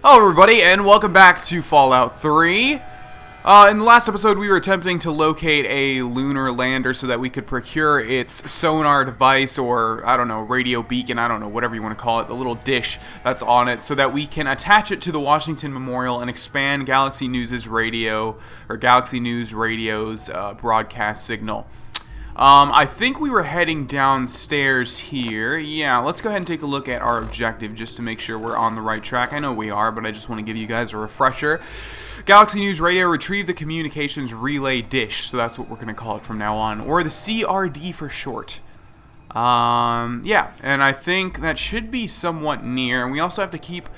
Hello everybody, and welcome back to Fallout 3. In the last episode, we were attempting to locate a lunar lander so that we could procure its sonar device, or, I don't know, radio beacon, I don't know, whatever you want to call it, the little dish that's on it, so that we can attach it to the Washington Memorial and expand Galaxy News' radio, or Galaxy News Radio's broadcast signal. I think we were heading downstairs here. Yeah, let's go ahead and take a look at our objective just to make sure we're on the right track. I know we are, but I just want to give you guys a refresher. Galaxy News Radio, retrieve the communications relay dish. So that's what we're going to call it from now on, or the CRD for short. Yeah, and I think that should be somewhat near. And we also have to keep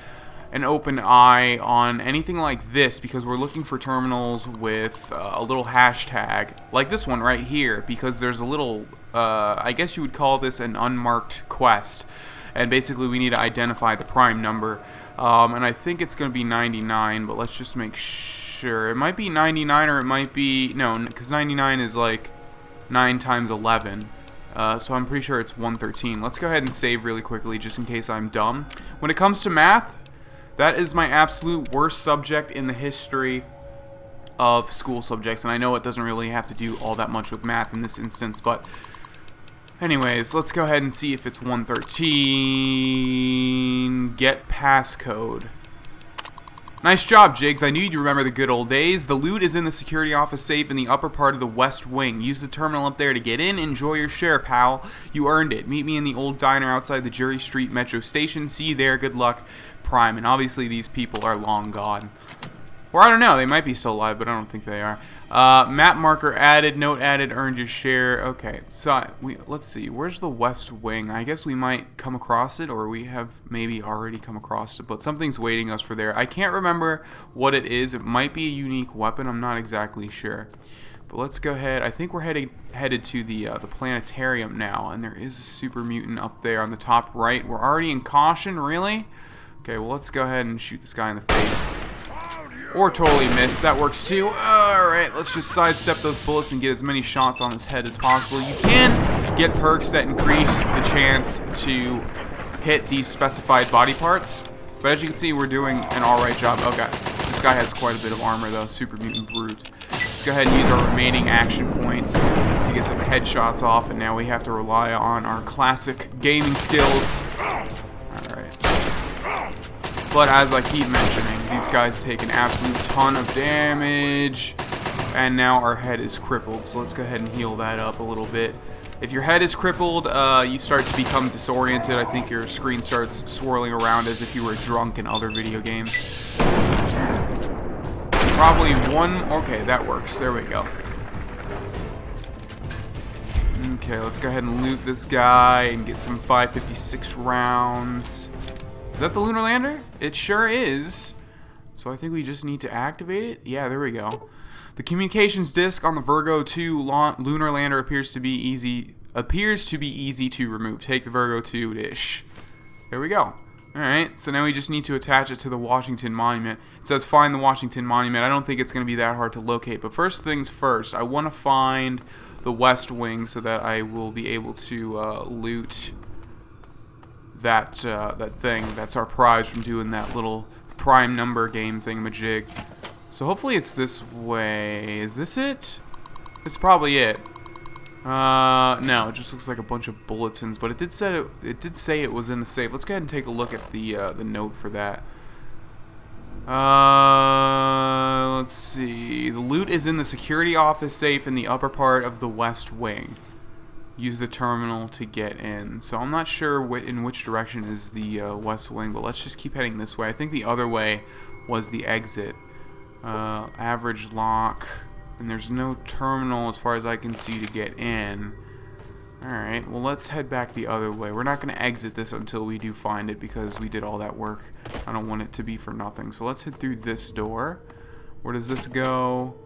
an open eye on anything like this because we're looking for terminals with a little hashtag like this one right here, because there's a little I guess you would call this an unmarked quest, and basically we need to identify the prime number, and I think it's going to be 99, but let's just make sure. It might be 99, or it might be no, because 99 is like 9 times 11. So I'm pretty sure it's 113. Let's go ahead and save really quickly just in case I'm dumb. When it comes to math, that is my absolute worst subject in the history of school subjects, and I know it doesn't really have to do all that much with math in this instance, but anyways, let's go ahead and see if it's 113. Get passcode. Nice job, Jigs. I knew you'd remember the good old days. The loot is in the security office safe in the upper part of the west wing. Use the terminal up there to get in. Enjoy your share, pal. You earned it. Meet me in the old diner outside the Jury Street Metro Station. See you there. Good luck, Prime. And obviously these people are long gone. Or I don't know. They might be still alive, but I don't think they are. Map marker added. Note added. Earned your share. Okay. So let's see. Where's the west wing? I guess we might come across it, or we have maybe already come across it. But something's waiting us for there. I can't remember what it is. It might be a unique weapon. I'm not exactly sure. But let's go ahead. I think we're headed to the Planetarium now, and there is a super mutant up there on the top right. We're already in caution. Really? Okay. Well, let's go ahead and shoot this guy in the face. Or totally miss. That works too. Alright, let's just sidestep those bullets and get as many shots on his head as possible. You can get perks that increase the chance to hit these specified body parts. But as you can see, we're doing an alright job. Okay, this guy has quite a bit of armor though. Super Mutant Brute. Let's go ahead and use our remaining action points to get some headshots off. And now we have to rely on our classic gaming skills. Alright. But as I keep mentioning, these guys take an absolute ton of damage, and now our head is crippled, so let's go ahead and heal that up a little bit. If your head is crippled, you start to become disoriented. I think your screen starts swirling around as if you were drunk in other video games. Probably one. Okay, that works. There we go. Okay, let's go ahead and loot this guy and get some 5.56 rounds. Is that the lunar lander? It sure is. So I think we just need to activate it. Yeah, there we go. The communications disk on the Virgo 2 lunar lander appears to be easy to remove. Take the Virgo 2 dish. There we go. Alright, so now we just need to attach it to the Washington Monument. It says find the Washington Monument. I don't think it's going to be that hard to locate. But first things first, I want to find the West Wing so that I will be able to loot that thing. That's our prize from doing that little prime number game thingamajig. So hopefully it's this way. Is this it? It's probably it. No, it just looks like a bunch of bulletins, but it did say it was in the safe. Let's go ahead and take a look at the note for that. Let's see. The loot is in the security office safe in the upper part of the west wing. Use the terminal to get in. So I'm not sure in which direction is the west wing, but let's just keep heading this way. I think the other way was the exit. Average lock. And there's no terminal as far as I can see to get in. Alright, well let's head back the other way. We're not going to exit this until we do find it because we did all that work. I don't want it to be for nothing. So let's head through this door. Where does this go?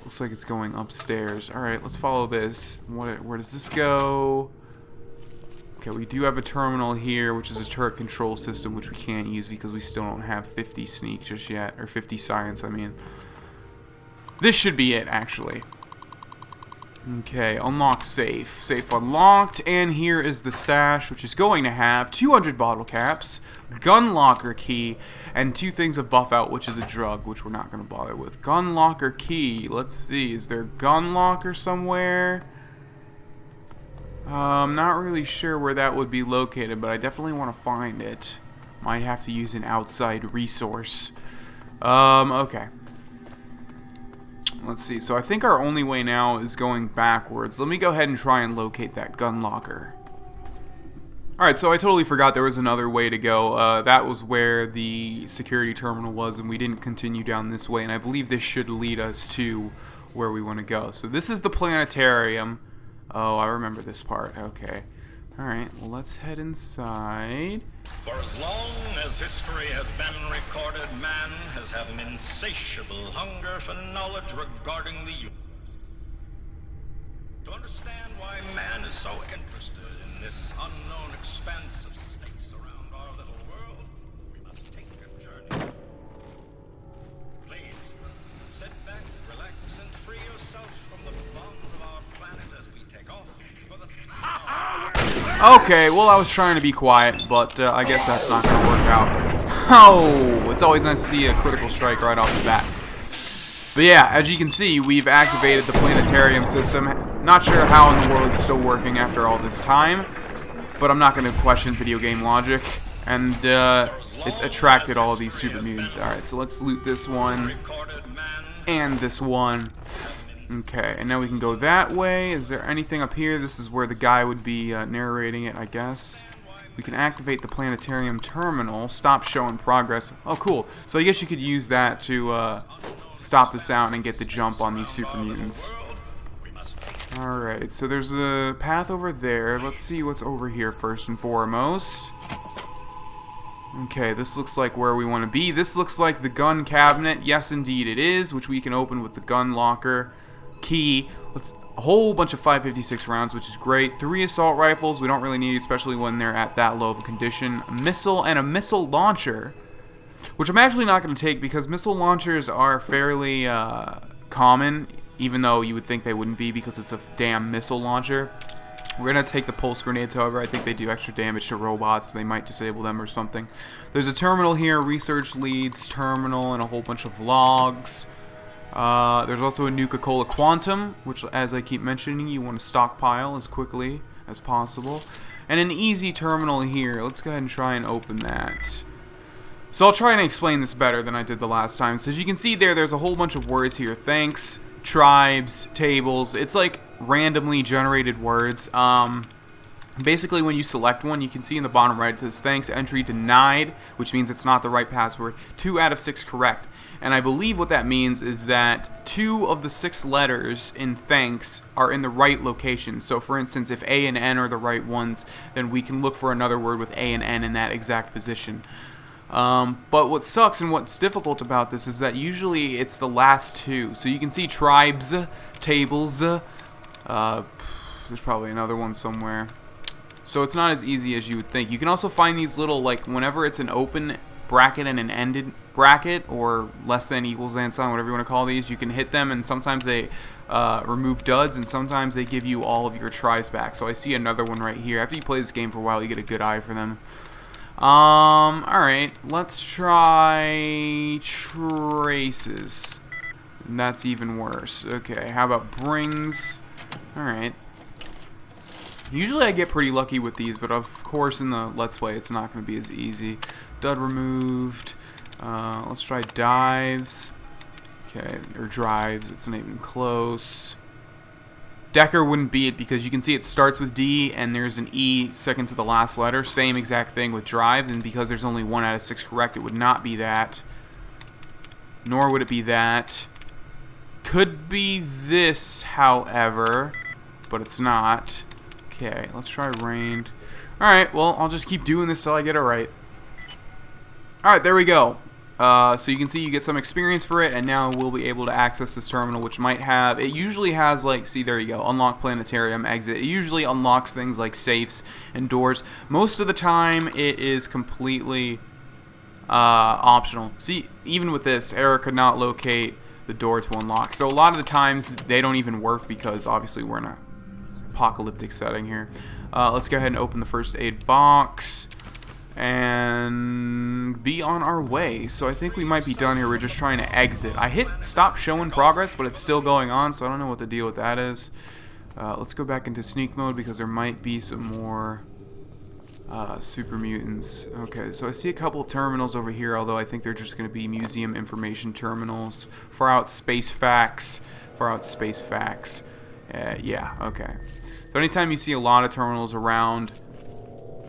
Looks like it's going upstairs. Alright, let's follow this. Where does this go? Okay, we do have a terminal here, which is a turret control system, which we can't use because we still don't have 50 sneak just yet. Or 50 science, I mean. This should be it, actually. Okay, unlock safe. Safe unlocked, and here is the stash, which is going to have 200 bottle caps, gun locker key, and 2 things of buff out, which is a drug, which we're not going to bother with. Gun locker key. Let's see. Is there a gun locker somewhere? I'm not really sure where that would be located, but I definitely want to find it. Might have to use an outside resource. Okay. Let's see. So I think our only way now is going backwards. Let me go ahead and try and locate that gun locker. Alright, so I totally forgot there was another way to go. That was where the security terminal was, and we didn't continue down this way, and I believe this should lead us to where we want to go. So this is the Planetarium. Oh, I remember this part. Okay. Alright, well, let's head inside. For as long as history has been recorded, man has had an insatiable hunger for knowledge regarding the universe. To understand why man is so interested in this unknown expanse of space around our little world, we must take a journey. Please, sit back, relax, and free yourself from the bonds of our planet as we take off for the... Okay, well, I was trying to be quiet, but I guess that's not going to work out. Oh, it's always nice to see a critical strike right off the bat. But yeah, as you can see, we've activated the Planetarium system. Not sure how in the world it's still working after all this time, but I'm not going to question video game logic. And it's attracted all of these super mutants. Alright, so let's loot this one and this one. Okay, and now we can go that way. Is there anything up here? This is where the guy would be narrating it, I guess. We can activate the Planetarium terminal. Stop show in progress. Oh, cool. So I guess you could use that to stop the sound and get the jump on these super mutants. Alright, so there's a path over there. Let's see what's over here first and foremost. Okay, this looks like where we want to be. This looks like the gun cabinet. Yes, indeed it is, which we can open with the gun locker key. A whole bunch of 5.56 rounds, which is great. 3 assault rifles. We don't really need, especially when they're at that low of a condition. A missile and a missile launcher, which I'm actually not going to take because missile launchers are fairly common, even though you would think they wouldn't be because it's a damn missile launcher. We're going to take the pulse grenades, however. I think they do extra damage to robots. They might disable them or something. There's a terminal here, research leads, terminal, and a whole bunch of logs. There's also a Nuka-Cola Quantum, which, as I keep mentioning, you want to stockpile as quickly as possible. And an easy terminal here. Let's go ahead and try and open that. So I'll try and explain this better than I did the last time. So as you can see there's a whole bunch of words here. Thanks, tribes, tables. It's like randomly generated words. Basically, when you select one, you can see in the bottom right it says thanks, entry denied, which means it's not the right password. 2 out of 6 correct. And I believe what that means is that 2 of the 6 letters in thanks are in the right location. So for instance, if A and N are the right ones, then we can look for another word with A and N in that exact position. But what sucks and what's difficult about this is that usually it's the last 2. So you can see tribes, tables, there's probably another one somewhere. So it's not as easy as you would think. You can also find these little, like, whenever it's an open bracket and an ended bracket, or less than equals than sign, whatever you want to call these, you can hit them, and sometimes they remove duds, and sometimes they give you all of your tries back. So I see another one right here. After you play this game for a while, you get a good eye for them. Alright, let's try traces. And that's even worse. Okay, how about brings? Alright. Usually I get pretty lucky with these, but of course in the Let's Play it's not going to be as easy. Dud removed. Let's try dives. Okay, or drives. It's not even close. Decker wouldn't be it because you can see it starts with D and there's an E second to the last letter. Same exact thing with drives, and because there's only 1 out of 6 correct, it would not be that. Nor would it be that. Could be this, however, but it's not. Okay, let's try rained. Alright, well, I'll just keep doing this till I get it right. Alright, there we go. So you can see you get some experience for it, and now we'll be able to access this terminal, which might have, it usually has, like, see, there you go, unlock Planetarium, exit. It usually unlocks things like safes and doors. Most of the time, it is completely optional. See, even with this, error could not locate the door to unlock. So a lot of the times they don't even work because obviously we're in a apocalyptic setting here. Let's go ahead and open the first aid box and be on our way. So I think we might be done here. We're just trying to exit. I hit stop showing progress, but it's still going on, so I don't know what the deal with that is. Let's go back into sneak mode because there might be some more super mutants. Okay, so I see a couple of terminals over here, although I think they're just going to be museum information terminals. Far out space facts. Far out space facts. Yeah, okay. So anytime you see a lot of terminals around,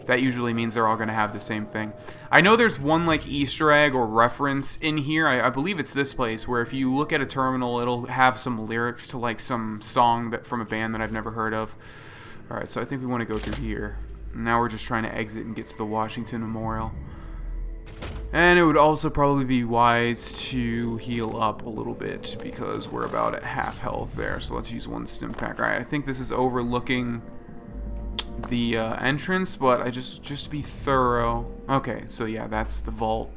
that usually means they're all going to have the same thing. I know there's one like Easter egg or reference in here. I believe it's this place where if you look at a terminal, it'll have some lyrics to like some song that from a band that I've never heard of. Alright, so I think we want to go through here. Now we're just trying to exit and get to the Washington Memorial. And it would also probably be wise to heal up a little bit because we're about at half health there. So let's use one stim pack. Alright, I think this is overlooking the entrance, but I just to be thorough. Okay, so yeah, that's the vault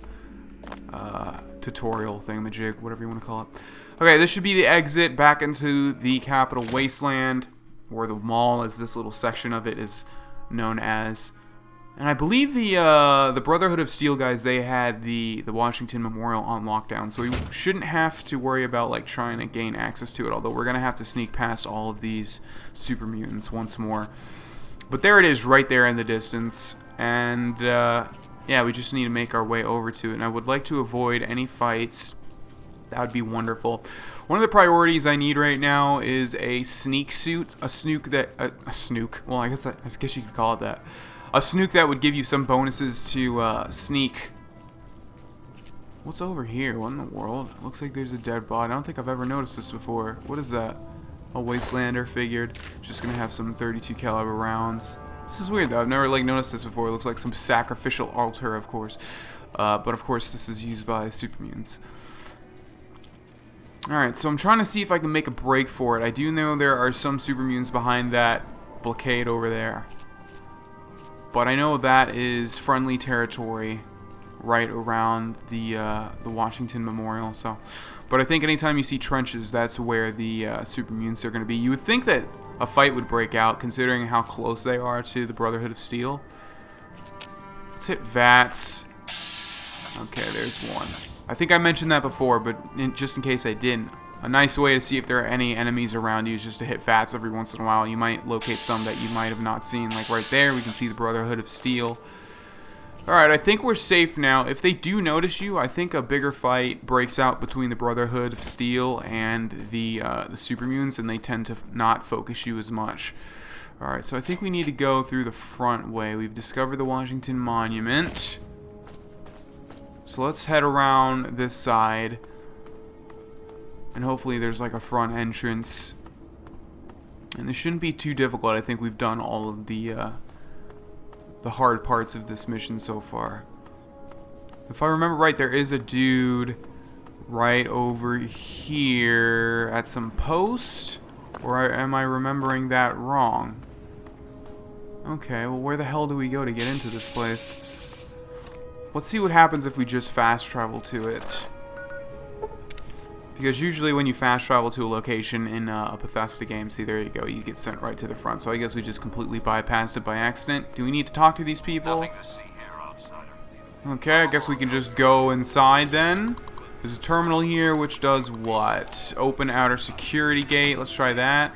tutorial thingamajig, whatever you want to call it. Okay, this should be the exit back into the Capital Wasteland, or the mall as this little section of it is known as. And I believe the Brotherhood of Steel guys, they had the Washington Memorial on lockdown, so we shouldn't have to worry about like trying to gain access to it, although we're going to have to sneak past all of these super mutants once more. But there it is right there in the distance, and yeah, we just need to make our way over to it, and I would like to avoid any fights. That would be wonderful. One of the priorities I need right now is a sneak suit, a snook that, a snook, well I guess you could call it that. A snook that would give you some bonuses to sneak. What's over here? What in the world? Looks like there's a dead body. I don't think I've ever noticed this before. What is that? A Wastelander figured. Just gonna have some 32 caliber rounds. This is weird though. I've never like noticed this before. It looks like some sacrificial altar, of course. But of course this is used by super mutants. Alright, so I'm trying to see if I can make a break for it. I do know there are some super mutants behind that blockade over there. But I know that is friendly territory right around the Washington Memorial. So, but I think anytime you see trenches, that's where the super mutants are going to be. You would think that a fight would break out, considering how close they are to the Brotherhood of Steel. Let's hit VATS. Okay, there's one. I think I mentioned that before, but just in case I didn't, a nice way to see if there are any enemies around you is just to hit VATS every once in a while. You might locate some that you might have not seen. Like right there, we can see the Brotherhood of Steel. Alright, I think we're safe now. If they do notice you, I think a bigger fight breaks out between the Brotherhood of Steel and the super mutants, and they tend to not focus you as much. Alright, so I think we need to go through the front way. We've discovered the Washington Monument. So let's head around this side. And hopefully there's like a front entrance. And this shouldn't be too difficult. I think we've done all of the hard parts of this mission so far. If I remember right, there is a dude right over here at some post. Or am I remembering that wrong? Okay, well where the hell do we go to get into this place? Let's see what happens if we just fast travel to it. Because usually when you fast travel to a location in a Bethesda game, see there you go, you get sent right to the front. So I guess we just completely bypassed it by accident. Do we need to talk to these people? Okay, I guess we can just go inside then. There's a terminal here which does what? Open outer security gate. Let's try that.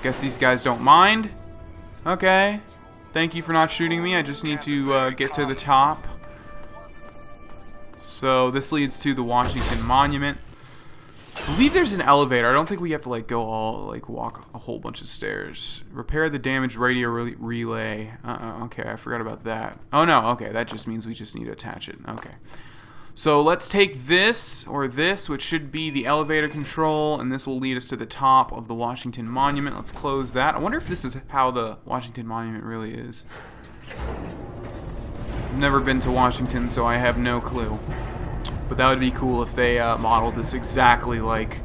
Guess these guys don't mind. Okay. Thank you for not shooting me. I just need to get to the top. So this leads to the Washington Monument. I believe there's an elevator. I don't think we have to like go all like walk a whole bunch of stairs. Repair the damaged radio relay. Okay, I forgot about that. Oh no, okay, that just means we just need to attach it. Okay. So let's take this or this, which should be the elevator control, and this will lead us to the top of the Washington Monument. Let's close that. I wonder if this is how the Washington Monument really is. I've never been to Washington, so I have no clue. But that would be cool if they modeled this exactly like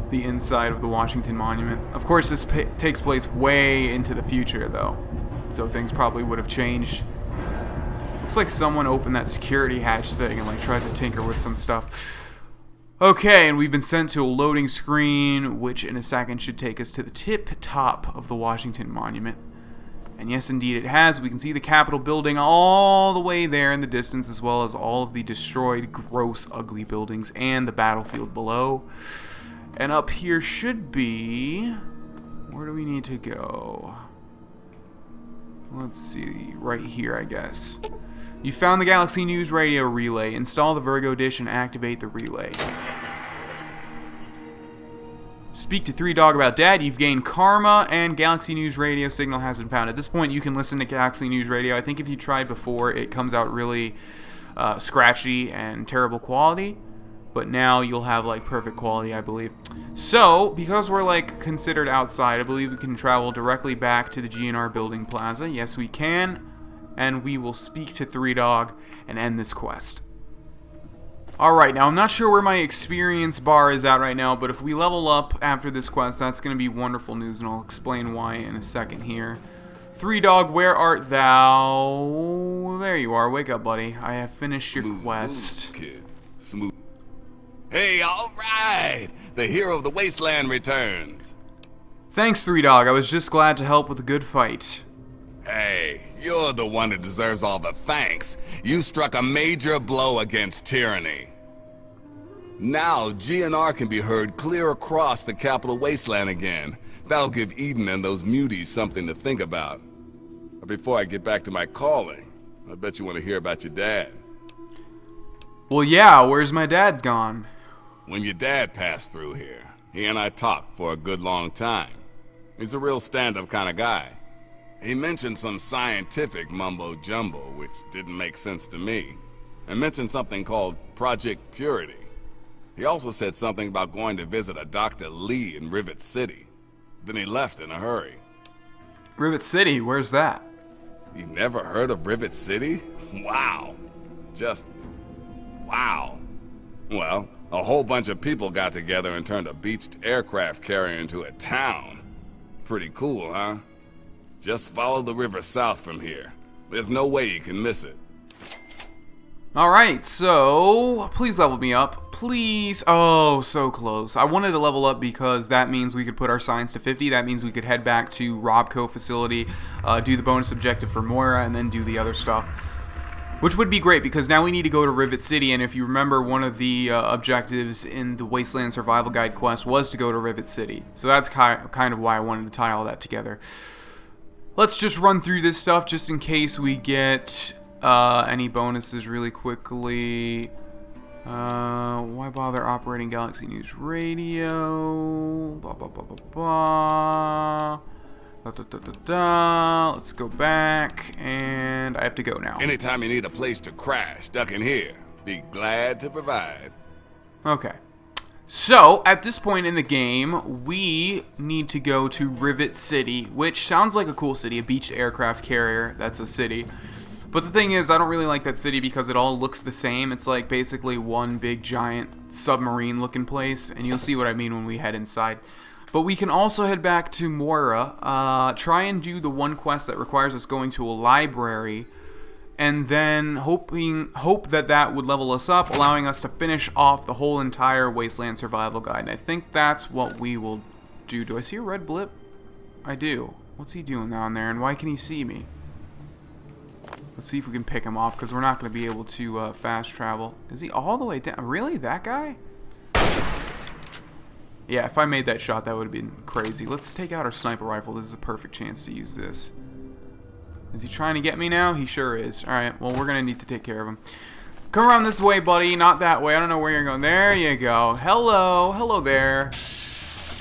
the inside of the Washington Monument. Of course, this takes place way into the future, though, so things probably would have changed. Looks like someone opened that security hatch thing and like tried to tinker with some stuff. Okay, and we've been sent to a loading screen, which in a second should take us to the tip top of the Washington Monument. And yes, indeed it has. We can see the Capitol building all the way there in the distance, as well as all of the destroyed, gross, ugly buildings and the battlefield below. And up here should be... Where do we need to go? Let's see. Right here, I guess. You found the Galaxy News radio relay. Install the Virgo dish and activate the relay. Speak to 3Dog about Dad. You've gained karma, and Galaxy News radio signal has been found. At this point, you can listen to Galaxy News radio. I think if you tried before, it comes out really scratchy and terrible quality. But now you'll have like perfect quality, I believe. So, because we're like considered outside, I believe we can travel directly back to the GNR building plaza. Yes, we can. And we will speak to 3Dog and end this quest. Alright, now I'm not sure where my experience bar is at right now, but if we level up after this quest, that's going to be wonderful news, and I'll explain why in a second here. 3Dog, where art thou? There you are. Wake up, buddy. I have finished your quest. Smooth, kid. Smooth. Hey, alright! The hero of the wasteland returns. Thanks, 3Dog. I was just glad to help with a good fight. Hey, you're the one that deserves all the thanks. You struck a major blow against tyranny. Now, GNR can be heard clear across the Capitol Wasteland again. That'll give Eden and those muties something to think about. But before I get back to my calling, I bet you want to hear about your dad. Well, yeah, where's my dad's gone? When your dad passed through here, he and I talked for a good long time. He's a real stand-up kind of guy. He mentioned some scientific mumbo-jumbo, which didn't make sense to me, and mentioned something called Project Purity. He also said something about going to visit a Dr. Lee in Rivet City. Then he left in a hurry. Rivet City? Where's that? You've never heard of Rivet City? Wow. Just... wow. Well, a whole bunch of people got together and turned a beached aircraft carrier into a town. Pretty cool, huh? Just follow the river south from here. There's no way you can miss it. Alright, so please level me up. Please. Oh, so close. I wanted to level up because that means we could put our science to 50. That means we could head back to Robco facility, do the bonus objective for Moira, and then do the other stuff. Which would be great because now we need to go to Rivet City, and if you remember, one of the objectives in the Wasteland Survival Guide quest was to go to Rivet City. So that's kind of why I wanted to tie all that together. Let's just run through this stuff just in case we get any bonuses really quickly. Why bother operating Galaxy News Radio? Blah, blah, blah, blah, blah. Da, da, da, da, da. Let's go back, and I have to go now. Anytime you need a place to crash, duck in here. Be glad to provide. Okay. So, at this point in the game, we need to go to Rivet City, which sounds like a cool city, a beached aircraft carrier, that's a city. But the thing is, I don't really like that city because it all looks the same. It's like basically one big giant submarine looking place, and you'll see what I mean when we head inside. But we can also head back to Moira, try and do the one quest that requires us going to a library, and then hope that would level us up, allowing us to finish off the whole entire Wasteland Survival Guide. And I think that's what we will do. Do I see a red blip? I do. What's he doing down there, and why can he see me? Let's see if we can pick him off, because we're not going to be able to fast travel. Is he all the way down? Really? That guy? Yeah, if I made that shot, that would have been crazy. Let's take out our sniper rifle. This is a perfect chance to use this. Is he trying to get me now? He sure is. Alright, well, we're going to need to take care of him. Come around this way, buddy. Not that way. I don't know where you're going. There you go. Hello. Hello there.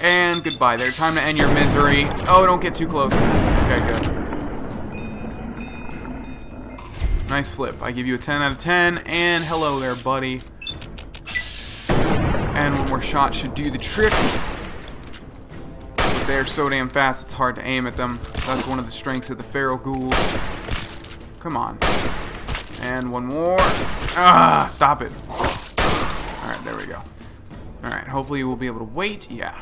And goodbye there. Time to end your misery. Oh, don't get too close. Okay, good. Nice flip. I give you a 10 out of 10. And hello there, buddy. And one more shot should do the trick. But they're so damn fast, it's hard to aim at them. That's one of the strengths of the feral ghouls. Come on. And one more. Ah, stop it. Alright, there we go. Alright, hopefully we'll be able to wait. Yeah.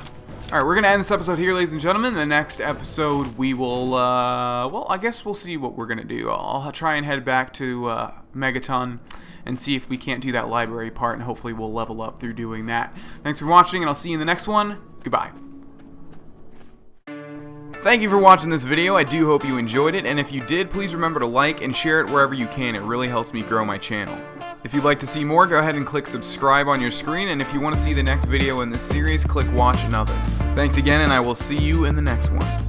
Alright, we're going to end this episode here, ladies and gentlemen. The next episode, we will, well, I guess we'll see what we're going to do. I'll try and head back to Megaton and see if we can't do that library part, and hopefully we'll level up through doing that. Thanks for watching, and I'll see you in the next one. Goodbye. Thank you for watching this video. I do hope you enjoyed it, and if you did, please remember to like and share it wherever you can. It really helps me grow my channel. If you'd like to see more, go ahead and click subscribe on your screen, and if you want to see the next video in this series, click watch another. Thanks again, and I will see you in the next one.